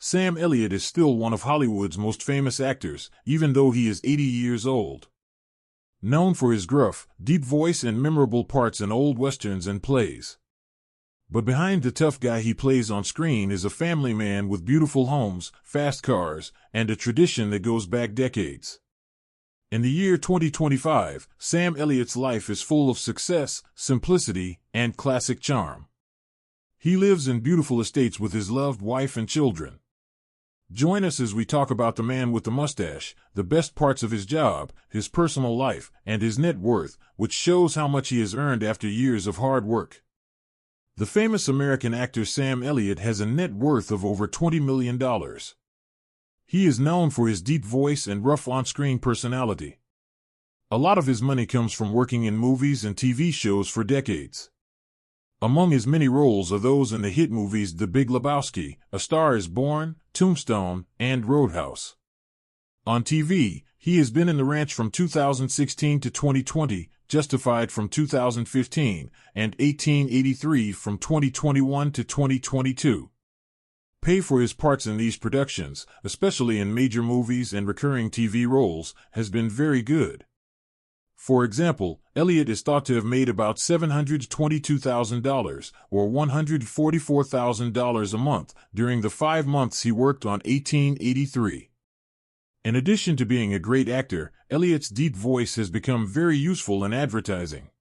Sam Elliott is still one of Hollywood's most famous actors, even though he is 80 years old. Known for his gruff, deep voice and memorable parts in old westerns and plays. But behind the tough guy he plays on screen is a family man with beautiful homes, fast cars, and a tradition that goes back decades. In the year 2025, Sam Elliott's life is full of success, simplicity, and classic charm. He lives in beautiful estates with his loved wife and children. Join us as we talk about the man with the mustache, the best parts of his job, his personal life, and his net worth, which shows how much he has earned after years of hard work. The famous American actor Sam Elliott has a net worth of over $20 million. He is known for his deep voice and rough on-screen personality. A lot of his money comes from working in movies and TV shows for decades. Among his many roles are those in the hit movies The Big Lebowski, A Star is Born, Tombstone, and Roadhouse. On TV, he has been in The Ranch from 2016 to 2020, Justified from 2015, and 1883 from 2021 to 2022. Pay for his parts in these productions, especially in major movies and recurring TV roles, has been very good. For example, Elliott is thought to have made about $722,000, or $144,000 a month, during the 5 months he worked on 1883. In addition to being a great actor, Elliott's deep voice has become very useful in advertising.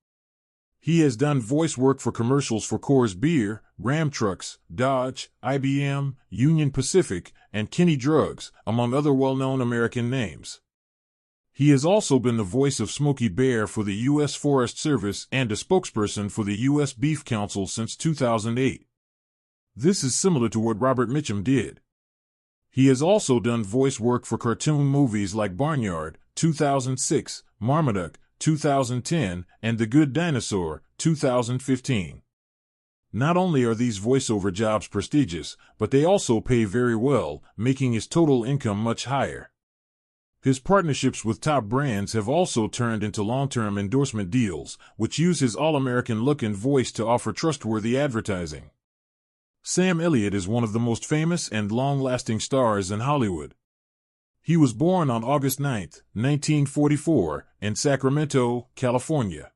He has done voice work for commercials for Coors Beer, Ram Trucks, Dodge, IBM, Union Pacific, and Kenny Drugs, among other well-known American names. He has also been the voice of Smokey Bear for the U.S. Forest Service and a spokesperson for the U.S. Beef Council since 2008. This is similar to what Robert Mitchum did. He has also done voice work for cartoon movies like Barnyard, 2006, Marmaduke, 2010, and The Good Dinosaur, 2015. Not only are these voiceover jobs prestigious, but they also pay very well, making his total income much higher. His partnerships with top brands have also turned into long-term endorsement deals, which use his all-American look and voice to offer trustworthy advertising. Sam Elliott is one of the most famous and long-lasting stars in Hollywood. He was born on August 9, 1944, in Sacramento, California.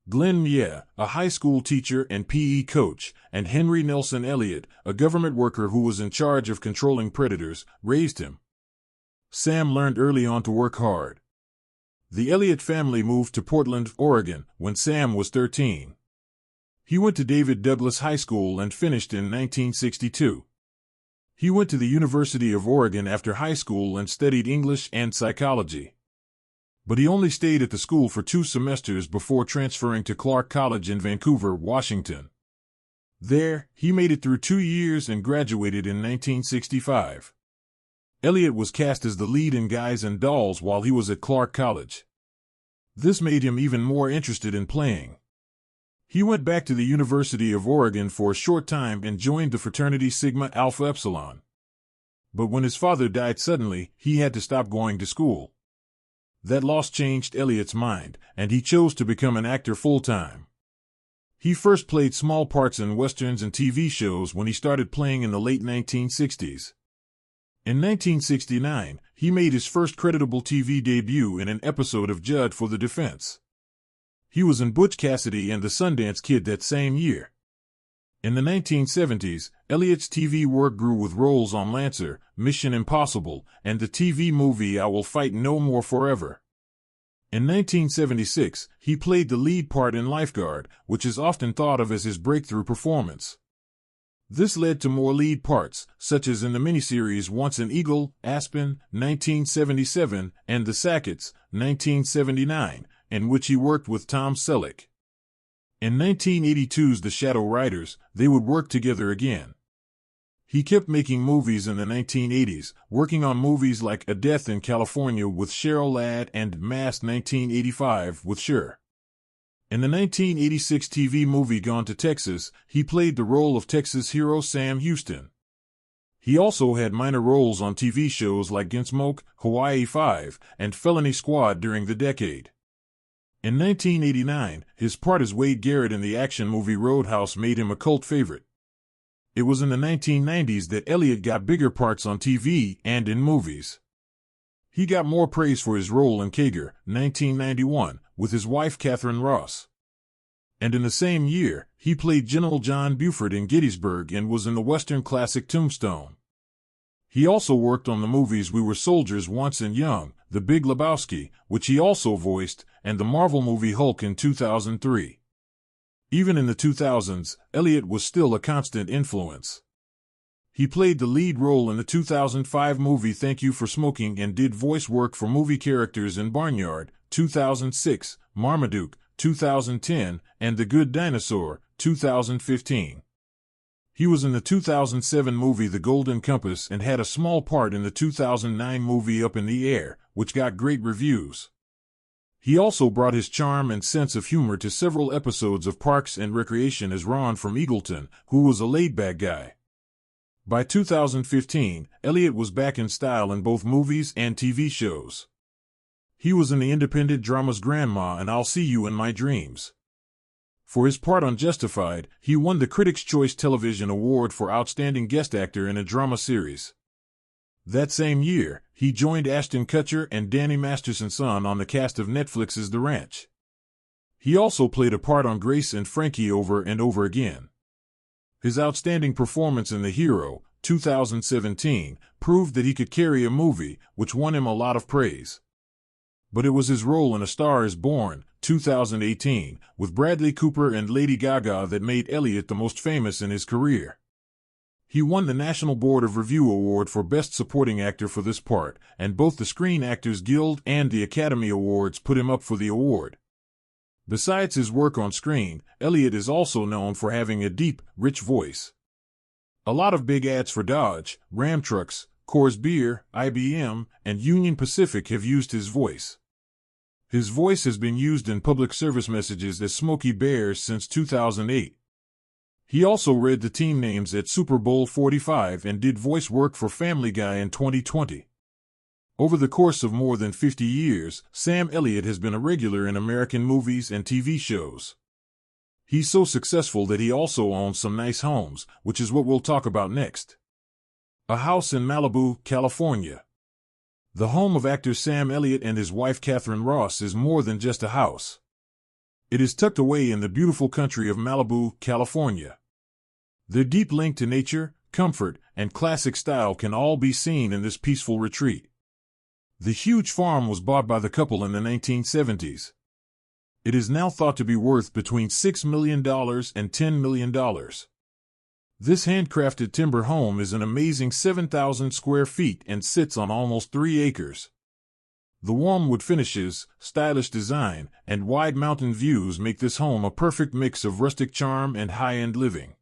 Glenn Mia, a high school teacher and PE coach, and Henry Nelson Elliott, a government worker who was in charge of controlling predators, raised him. Sam learned early on to work hard. The Elliott family moved to Portland, Oregon, when Sam was 13. He went to David Douglas High School and finished in 1962. He went to the University of Oregon after high school and studied English and psychology. But he only stayed at the school for 2 semesters before transferring to Clark College in Vancouver, Washington. There, he made it through 2 years and graduated in 1965. Elliott was cast as the lead in Guys and Dolls while he was at Clark College. This made him even more interested in playing. He went back to the University of Oregon for a short time and joined the fraternity Sigma Alpha Epsilon. But when his father died suddenly, he had to stop going to school. That loss changed Elliott's mind, and he chose to become an actor full-time. He first played small parts in westerns and TV shows when he started playing in the late 1960s. In 1969, he made his first creditable TV debut in an episode of Judd for the Defense. He was in Butch Cassidy and the Sundance Kid that same year. In the 1970s, Elliott's TV work grew with roles on Lancer, Mission Impossible, and the TV movie I Will Fight No More Forever. In 1976, he played the lead part in Lifeguard, which is often thought of as his breakthrough performance. This led to more lead parts, such as in the miniseries Once an Eagle, Aspen, 1977, and The Sacketts, 1979, in which he worked with Tom Selleck. In 1982's The Shadow Riders, they would work together again. He kept making movies in the 1980s, working on movies like A Death in California with Cheryl Ladd and Mass 1985 with Cher. In the 1986 TV movie Gone to Texas, he played the role of Texas hero Sam Houston. He also had minor roles on TV shows like Gunsmoke, Hawaii 5, and Felony Squad during the decade. In 1989, his part as Wade Garrett in the action movie Roadhouse made him a cult favorite. It was in the 1990s that Elliott got bigger parts on TV and in movies. He got more praise for his role in Kager, 1991, with his wife Catherine Ross. And in the same year, he played General John Buford in Gettysburg and was in the Western classic Tombstone. He also worked on the movies We Were Soldiers Once and Young, The Big Lebowski, which he also voiced, and the Marvel movie Hulk in 2003. Even in the 2000s, Elliott was still a constant influence. He played the lead role in the 2005 movie Thank You for Smoking and did voice work for movie characters in Barnyard, 2006, Marmaduke, 2010, and The Good Dinosaur, 2015. He was in the 2007 movie The Golden Compass and had a small part in the 2009 movie Up in the Air, which got great reviews. He also brought his charm and sense of humor to several episodes of Parks and Recreation as Ron from Eagleton, who was a laid-back guy. By 2015, Elliott was back in style in both movies and TV shows. He was in the independent dramas Grandma and I'll See You in My Dreams. For his part on Justified, he won the Critics' Choice Television Award for Outstanding Guest Actor in a Drama Series. That same year, he joined Ashton Kutcher and Danny Masterson's son on the cast of Netflix's The Ranch. He also played a part on Grace and Frankie over and over again. His outstanding performance in The Hero, 2017, proved that he could carry a movie, which won him a lot of praise. But it was his role in A Star is Born, 2018, with Bradley Cooper and Lady Gaga that made Elliott the most famous in his career. He won the National Board of Review Award for Best Supporting Actor for this part, and both the Screen Actors Guild and the Academy Awards put him up for the award. Besides his work on screen, Elliott is also known for having a deep, rich voice. A lot of big ads for Dodge, Ram Trucks, Coors Beer, IBM, and Union Pacific have used his voice. His voice has been used in public service messages as Smokey Bears since 2008. He also read the team names at Super Bowl 45 and did voice work for Family Guy in 2020. Over the course of more than 50 years, Sam Elliott has been a regular in American movies and TV shows. He's so successful that he also owns some nice homes, which is what we'll talk about next. A house in Malibu, California. The home of actor Sam Elliott and his wife Catherine Ross is more than just a house. It is tucked away in the beautiful country of Malibu, California. Their deep link to nature, comfort, and classic style can all be seen in this peaceful retreat. The huge farm was bought by the couple in the 1970s. It is now thought to be worth between $6 million and $10 million. This handcrafted timber home is an amazing 7,000 square feet and sits on almost 3 acres. The warm wood finishes, stylish design, and wide mountain views make this home a perfect mix of rustic charm and high-end living.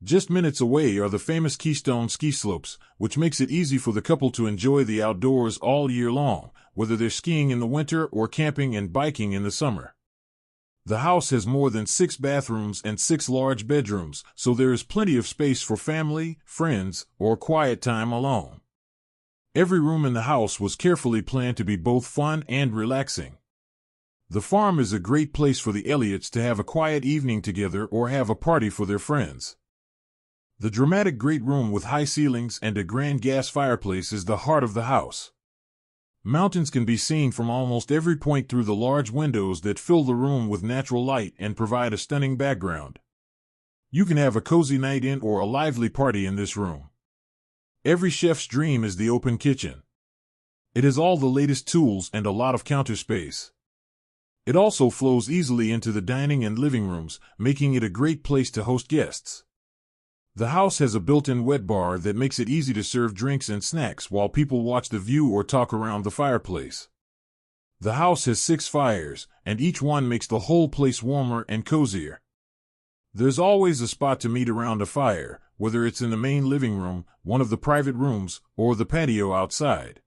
Just minutes away are the famous Keystone ski slopes, which makes it easy for the couple to enjoy the outdoors all year long, whether they're skiing in the winter or camping and biking in the summer. The house has more than 6 bathrooms and 6 large bedrooms, so there is plenty of space for family, friends, or quiet time alone. Every room in the house was carefully planned to be both fun and relaxing. The farm is a great place for the Elliots to have a quiet evening together or have a party for their friends. The dramatic great room with high ceilings and a grand gas fireplace is the heart of the house. Mountains can be seen from almost every point through the large windows that fill the room with natural light and provide a stunning background. You can have a cozy night in or a lively party in this room. Every chef's dream is the open kitchen. It has all the latest tools and a lot of counter space. It also flows easily into the dining and living rooms, making it a great place to host guests. The house has a built-in wet bar that makes it easy to serve drinks and snacks while people watch the view or talk around the fireplace. The house has 6 fires, and each one makes the whole place warmer and cozier. There's always a spot to meet around a fire, whether it's in the main living room, one of the private rooms, or the patio outside.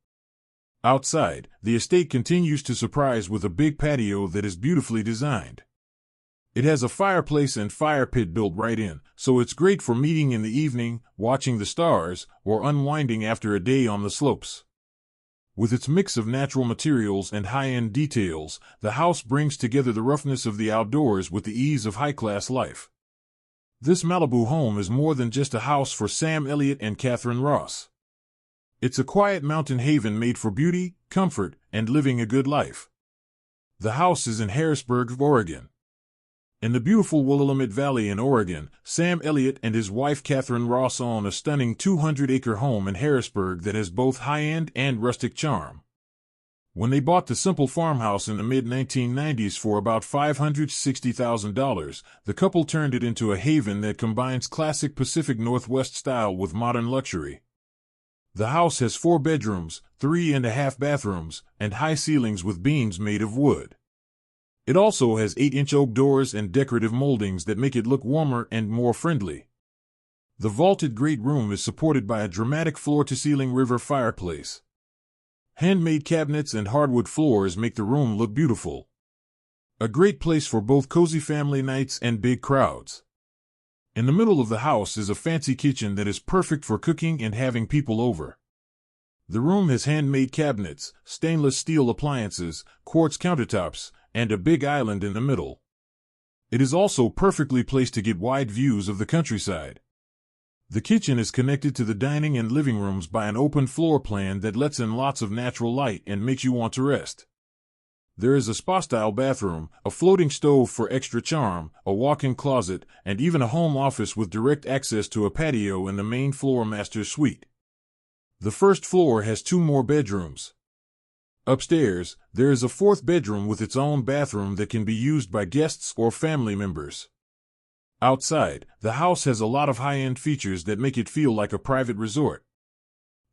Outside, the estate continues to surprise with a big patio that is beautifully designed. It has a fireplace and fire pit built right in, so it's great for meeting in the evening, watching the stars, or unwinding after a day on the slopes. With its mix of natural materials and high-end details, the house brings together the roughness of the outdoors with the ease of high-class life. This Malibu home is more than just a house for Sam Elliott and Catherine Ross. It's a quiet mountain haven made for beauty, comfort, and living a good life. The house is in Harrisburg, Oregon. In the beautiful Willamette Valley in Oregon, Sam Elliott and his wife Catherine Ross own a stunning 200-acre home in Harrisburg that has both high-end and rustic charm. When they bought the simple farmhouse in the mid-1990s for about $560,000, the couple turned it into a haven that combines classic Pacific Northwest style with modern luxury. The house has 4 bedrooms, 3.5 bathrooms, and high ceilings with beams made of wood. It also has 8-inch oak doors and decorative moldings that make it look warmer and more friendly. The vaulted great room is supported by a dramatic floor-to-ceiling river fireplace. Handmade cabinets and hardwood floors make the room look beautiful. A great place for both cozy family nights and big crowds. In the middle of the house is a fancy kitchen that is perfect for cooking and having people over. The room has handmade cabinets, stainless steel appliances, quartz countertops, and a big island in the middle. It is also perfectly placed to get wide views of the countryside. The kitchen is connected to the dining and living rooms by an open floor plan that lets in lots of natural light and makes you want to rest. There is a spa-style bathroom, a floating stove for extra charm, a walk-in closet, and even a home office with direct access to a patio in the main floor master suite. The first floor has 2 more bedrooms. Upstairs, there is a 4th bedroom with its own bathroom that can be used by guests or family members. Outside, the house has a lot of high-end features that make it feel like a private resort.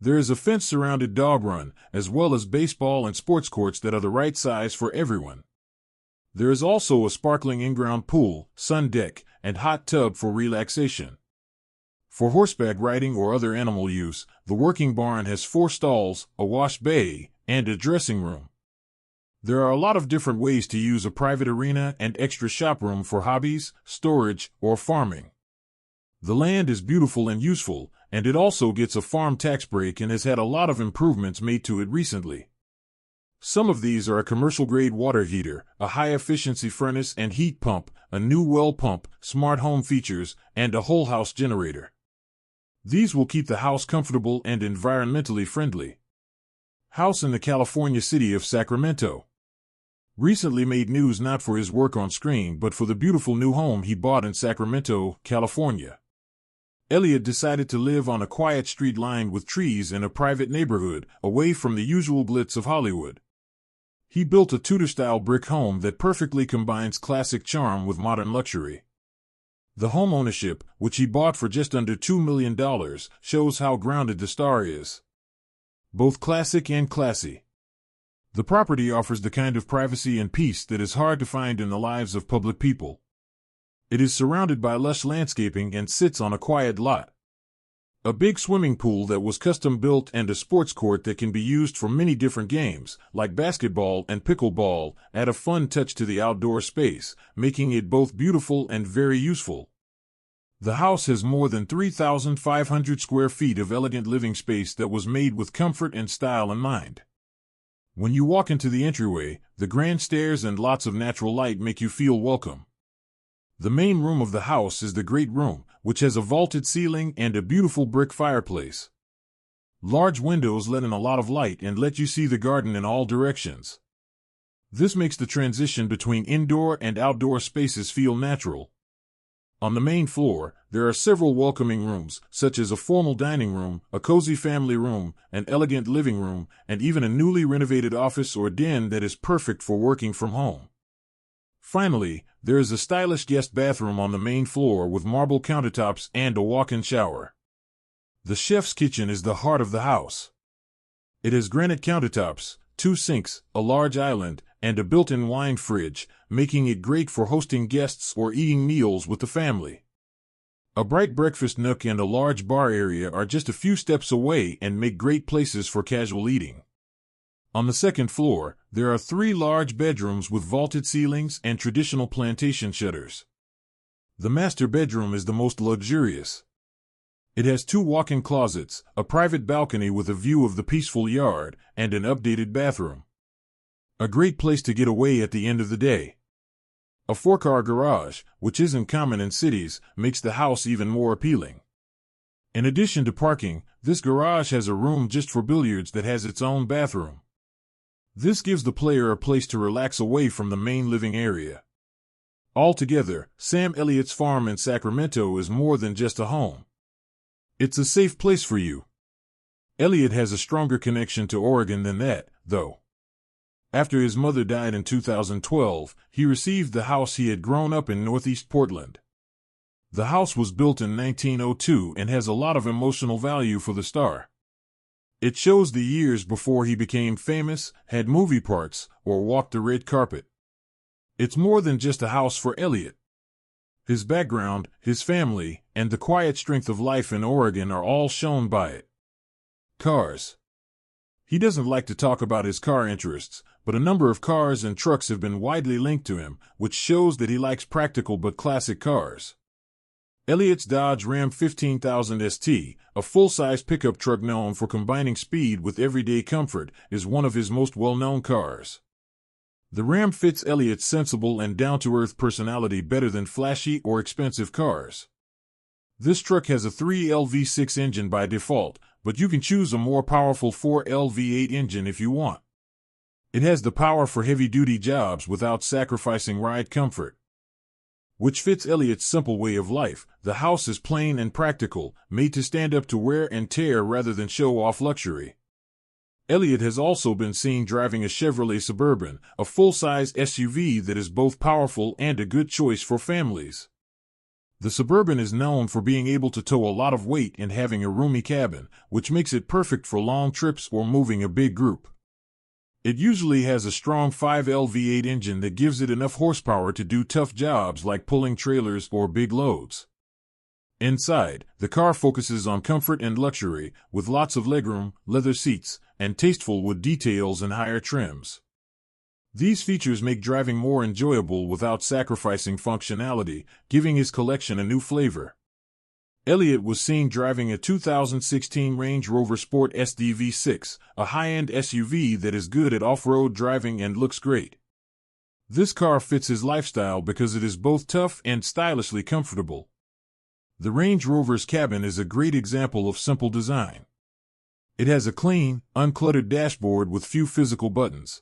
There is a fence-surrounded dog run, as well as baseball and sports courts that are the right size for everyone. There is also a sparkling in-ground pool, sun deck, and hot tub for relaxation. For horseback riding or other animal use, the working barn has 4 stalls, a wash bay, and a dressing room. There are a lot of different ways to use a private arena and extra shop room for hobbies, storage, or farming. The land is beautiful and useful, and it also gets a farm tax break and has had a lot of improvements made to it recently. Some of these are a commercial-grade water heater, a high-efficiency furnace and heat pump, a new well pump, smart home features, and a whole-house generator. These will keep the house comfortable and environmentally friendly. House in the California city of Sacramento. Recently made news not for his work on screen but for the beautiful new home he bought in Sacramento, California. Elliott decided to live on a quiet street lined with trees in a private neighborhood, away from the usual glitz of Hollywood. He built a Tudor-style brick home that perfectly combines classic charm with modern luxury. The home ownership, which he bought for just under $2 million, shows how grounded the star is. Both classic and classy. The property offers the kind of privacy and peace that is hard to find in the lives of public people. It is surrounded by lush landscaping and sits on a quiet lot. A big swimming pool that was custom built and a sports court that can be used for many different games, like basketball and pickleball, add a fun touch to the outdoor space, making it both beautiful and very useful. The house has more than 3,500 square feet of elegant living space that was made with comfort and style in mind. When you walk into the entryway, the grand stairs and lots of natural light make you feel welcome. The main room of the house is the great room, which has a vaulted ceiling and a beautiful brick fireplace. Large windows let in a lot of light and let you see the garden in all directions. This makes the transition between indoor and outdoor spaces feel natural. On the main floor, there are several welcoming rooms, such as a formal dining room, a cozy family room, an elegant living room, and even a newly renovated office or den that is perfect for working from home. Finally, there is a stylish guest bathroom on the main floor with marble countertops and a walk-in shower. The chef's kitchen is the heart of the house. It has granite countertops, 2 sinks, a large island, and a built-in wine fridge, making it great for hosting guests or eating meals with the family. A bright breakfast nook and a large bar area are just a few steps away and make great places for casual eating. On the second floor, there are 3 large bedrooms with vaulted ceilings and traditional plantation shutters. The master bedroom is the most luxurious. It has 2 walk-in closets, a private balcony with a view of the peaceful yard, and an updated bathroom. A great place to get away at the end of the day. A four-car garage, which isn't common in cities, makes the house even more appealing. In addition to parking, this garage has a room just for billiards that has its own bathroom. This gives the player a place to relax away from the main living area. Altogether, Sam Elliott's farm in Sacramento is more than just a home. It's a safe place for you. Elliott has a stronger connection to Oregon than that, though. After his mother died in 2012, he received the house he had grown up in Northeast Portland. The house was built in 1902 and has a lot of emotional value for the star. It shows the years before he became famous, had movie parts, or walked the red carpet. It's more than just a house for Elliott. His background, his family, and the quiet strength of life in Oregon are all shown by it. Cars. He doesn't like to talk about his car interests, but a number of cars and trucks have been widely linked to him, which shows that he likes practical but classic cars. Elliott's Dodge Ram 15000 ST, a full-size pickup truck known for combining speed with everyday comfort, is one of his most well-known cars. The Ram fits Elliott's sensible and down-to-earth personality better than flashy or expensive cars. This truck has a 3L V6 engine by default, but you can choose a more powerful 4L V8 engine if you want. It has the power for heavy-duty jobs without sacrificing ride comfort, which fits Elliott's simple way of life. The house is plain and practical, made to stand up to wear and tear rather than show off luxury. Elliott has also been seen driving a Chevrolet Suburban, a full-size SUV that is both powerful and a good choice for families. The Suburban is known for being able to tow a lot of weight and having a roomy cabin, which makes it perfect for long trips or moving a big group. It usually has a strong 5L V8 engine that gives it enough horsepower to do tough jobs like pulling trailers or big loads. Inside, the car focuses on comfort and luxury, with lots of legroom, leather seats, and tasteful wood details and higher trims. These features make driving more enjoyable without sacrificing functionality, giving his collection a new flavor. Elliott was seen driving a 2016 Range Rover Sport SD V6, a high-end SUV that is good at off-road driving and looks great. This car fits his lifestyle because it is both tough and stylishly comfortable. The Range Rover's cabin is a great example of simple design. It has a clean, uncluttered dashboard with few physical buttons.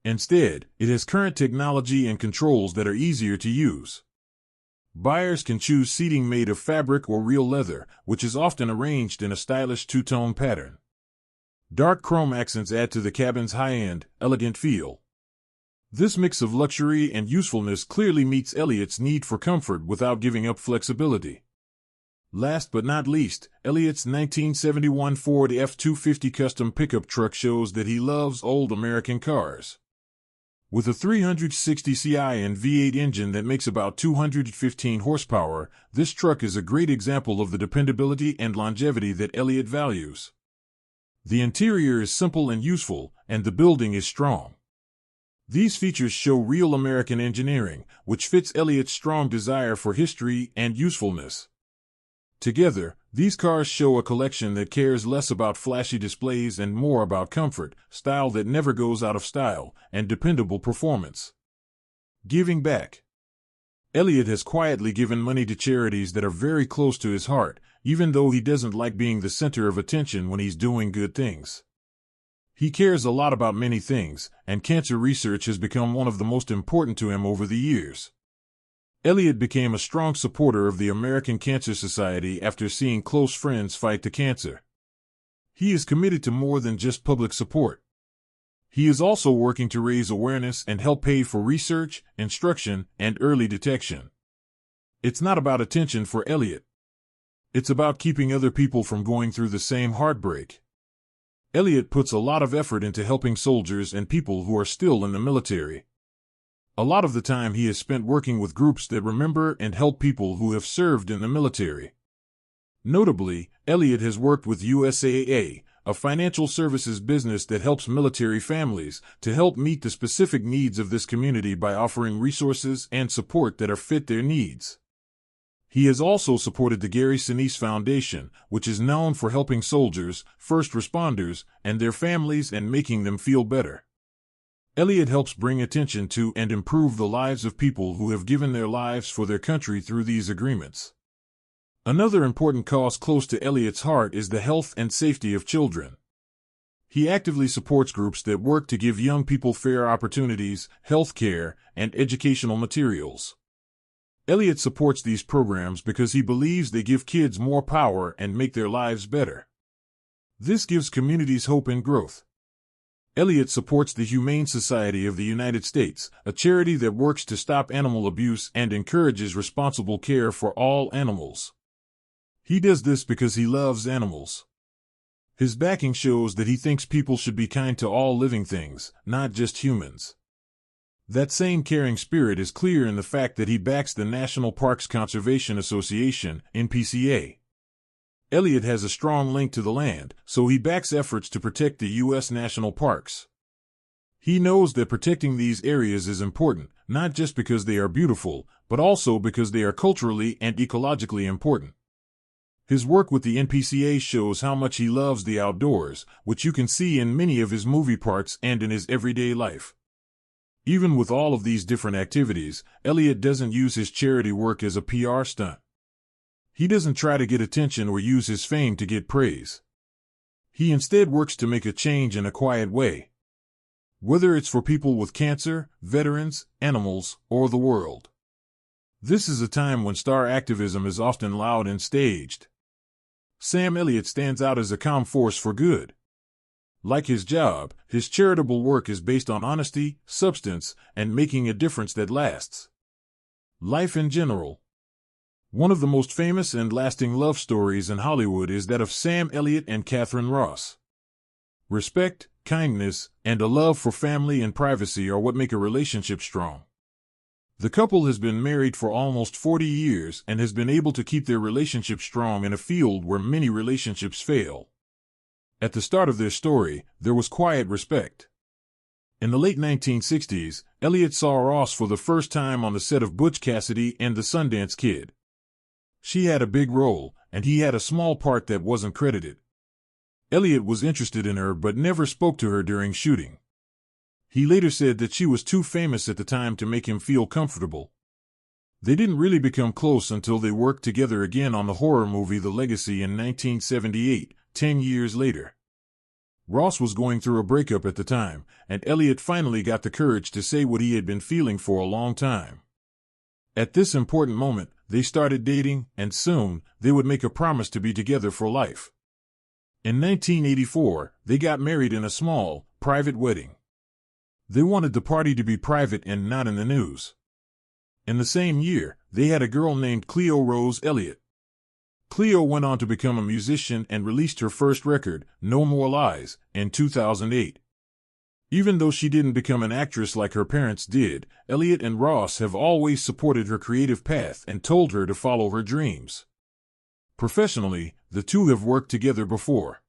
Instead, it has current technology and controls that are easier to use. Buyers can choose seating made of fabric or real leather, which is often arranged in a stylish two-tone pattern. Dark chrome accents add to the cabin's high-end, elegant feel. This mix of luxury and usefulness clearly meets Elliott's need for comfort without giving up flexibility. Last but not least, Elliott's 1971 Ford F-250 custom pickup truck shows that he loves old American cars. With a 360 CI and V8 engine that makes about 215 horsepower, this truck is a great example of the dependability and longevity that Elliott values. The interior is simple and useful, and the building is strong. These features show real American engineering, which fits Elliott's strong desire for history and usefulness. Together, these cars show a collection that cares less about flashy displays and more about comfort, style that never goes out of style, and dependable performance. Giving back. Elliott has quietly given money to charities that are very close to his heart, even though he doesn't like being the center of attention when he's doing good things. He cares a lot about many things, and cancer research has become one of the most important to him over the years. Elliott became a strong supporter of the American Cancer Society after seeing close friends fight the cancer. He is committed to more than just public support. He is also working to raise awareness and help pay for research, instruction, and early detection. It's not about attention for Elliott. It's about keeping other people from going through the same heartbreak. Elliott puts a lot of effort into helping soldiers and people who are still in the military. A lot of the time he has spent working with groups that remember and help people who have served in the military. Notably, Elliott has worked with USAA, a financial services business that helps military families, to help meet the specific needs of this community by offering resources and support that are fit their needs. He has also supported the Gary Sinise Foundation, which is known for helping soldiers, first responders, and their families and making them feel better. Elliott helps bring attention to and improve the lives of people who have given their lives for their country through these agreements. Another important cause close to Elliott's heart is the health and safety of children. He actively supports groups that work to give young people fair opportunities, health care, and educational materials. Elliott supports these programs because he believes they give kids more power and make their lives better. This gives communities hope and growth. Elliott supports the Humane Society of the United States, a charity that works to stop animal abuse and encourages responsible care for all animals. He does this because he loves animals. His backing shows that he thinks people should be kind to all living things, not just humans. That same caring spirit is clear in the fact that he backs the National Parks Conservation Association, NPCA. Elliott has a strong link to the land, so he backs efforts to protect the U.S. national parks. He knows that protecting these areas is important, not just because they are beautiful, but also because they are culturally and ecologically important. His work with the NPCA shows how much he loves the outdoors, which you can see in many of his movie parts and in his everyday life. Even with all of these different activities, Elliott doesn't use his charity work as a PR stunt. He doesn't try to get attention or use his fame to get praise. He instead works to make a change in a quiet way. Whether it's for people with cancer, veterans, animals, or the world. This is a time when star activism is often loud and staged. Sam Elliott stands out as a calm force for good. Like his job, his charitable work is based on honesty, substance, and making a difference that lasts. Life in general. One of the most famous and lasting love stories in Hollywood is that of Sam Elliott and Catherine Ross. Respect, kindness, and a love for family and privacy are what make a relationship strong. The couple has been married for almost 40 years and has been able to keep their relationship strong in a field where many relationships fail. At the start of their story, there was quiet respect. In the late 1960s, Elliott saw Ross for the first time on the set of Butch Cassidy and the Sundance Kid. She had a big role, and he had a small part that wasn't credited. Elliott was interested in her but never spoke to her during shooting. He later said that she was too famous at the time to make him feel comfortable. They didn't really become close until they worked together again on the horror movie The Legacy in 1978, 10 years later. Ross was going through a breakup at the time, and Elliott finally got the courage to say what he had been feeling for a long time. At this important moment, they started dating, and soon, they would make a promise to be together for life. In 1984, they got married in a small, private wedding. They wanted the party to be private and not in the news. In the same year, they had a girl named Cleo Rose Elliott. Cleo went on to become a musician and released her first record, No More Lies, in 2008. Even though she didn't become an actress like her parents did, Elliott and Ross have always supported her creative path and told her to follow her dreams. Professionally, the two have worked together before.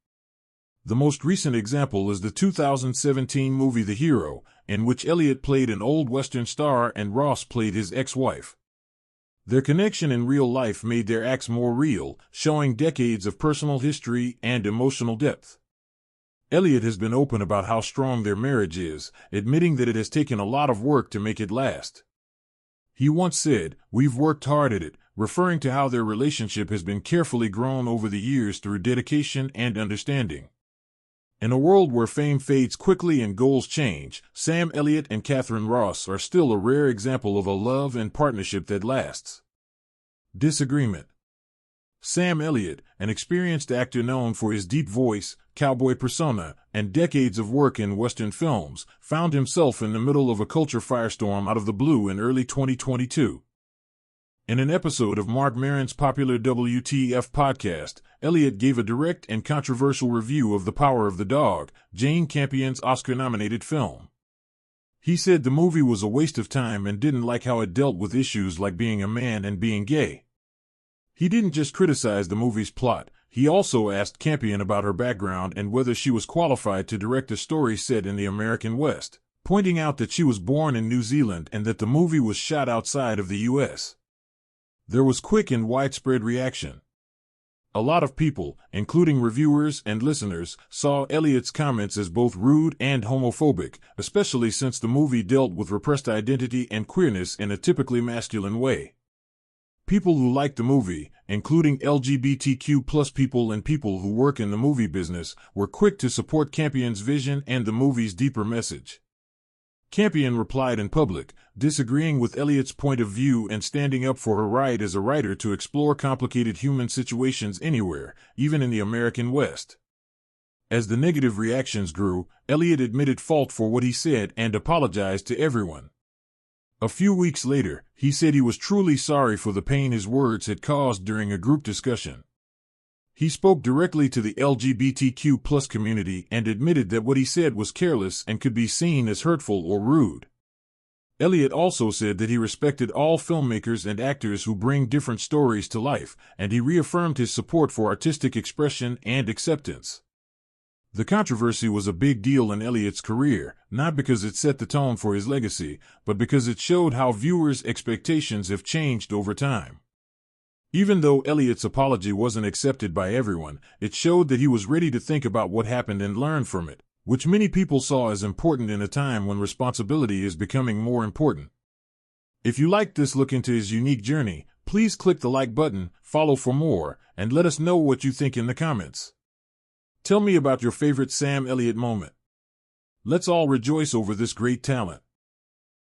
The most recent example is the 2017 movie The Hero, in which Elliott played an old Western star and Ross played his ex-wife. Their connection in real life made their acts more real, showing decades of personal history and emotional depth. Elliott has been open about how strong their marriage is, admitting that it has taken a lot of work to make it last. He once said, "We've worked hard at it," referring to how their relationship has been carefully grown over the years through dedication and understanding. In a world where fame fades quickly and goals change, Sam Elliott and Catherine Ross are still a rare example of a love and partnership that lasts. Disagreement. Sam Elliott, an experienced actor known for his deep voice, cowboy persona, and decades of work in Western films, found himself in the middle of a culture firestorm out of the blue in early 2022. In an episode of Marc Maron's popular WTF podcast, Elliott gave a direct and controversial review of The Power of the Dog, Jane Campion's Oscar-nominated film. He said the movie was a waste of time and didn't like how it dealt with issues like being a man and being gay. He didn't just criticize the movie's plot, he also asked Campion about her background and whether she was qualified to direct a story set in the American West, pointing out that she was born in New Zealand and that the movie was shot outside of the U.S. There was quick and widespread reaction. A lot of people, including reviewers and listeners, saw Elliott's comments as both rude and homophobic, especially since the movie dealt with repressed identity and queerness in a typically masculine way. People who liked the movie, including LGBTQ+ people and people who work in the movie business, were quick to support Campion's vision and the movie's deeper message. Campion replied in public, disagreeing with Elliott's point of view and standing up for her right as a writer to explore complicated human situations anywhere, even in the American West. As the negative reactions grew, Elliott admitted fault for what he said and apologized to everyone. A few weeks later, he said he was truly sorry for the pain his words had caused during a group discussion. He spoke directly to the LGBTQ+ community and admitted that what he said was careless and could be seen as hurtful or rude. Elliott also said that he respected all filmmakers and actors who bring different stories to life, and he reaffirmed his support for artistic expression and acceptance. The controversy was a big deal in Elliott's career, not because it set the tone for his legacy, but because it showed how viewers' expectations have changed over time. Even though Elliott's apology wasn't accepted by everyone, it showed that he was ready to think about what happened and learn from it, which many people saw as important in a time when responsibility is becoming more important. If you liked this look into his unique journey, please click the like button, follow for more, and let us know what you think in the comments. Tell me about your favorite Sam Elliott moment. Let's all rejoice over this great talent.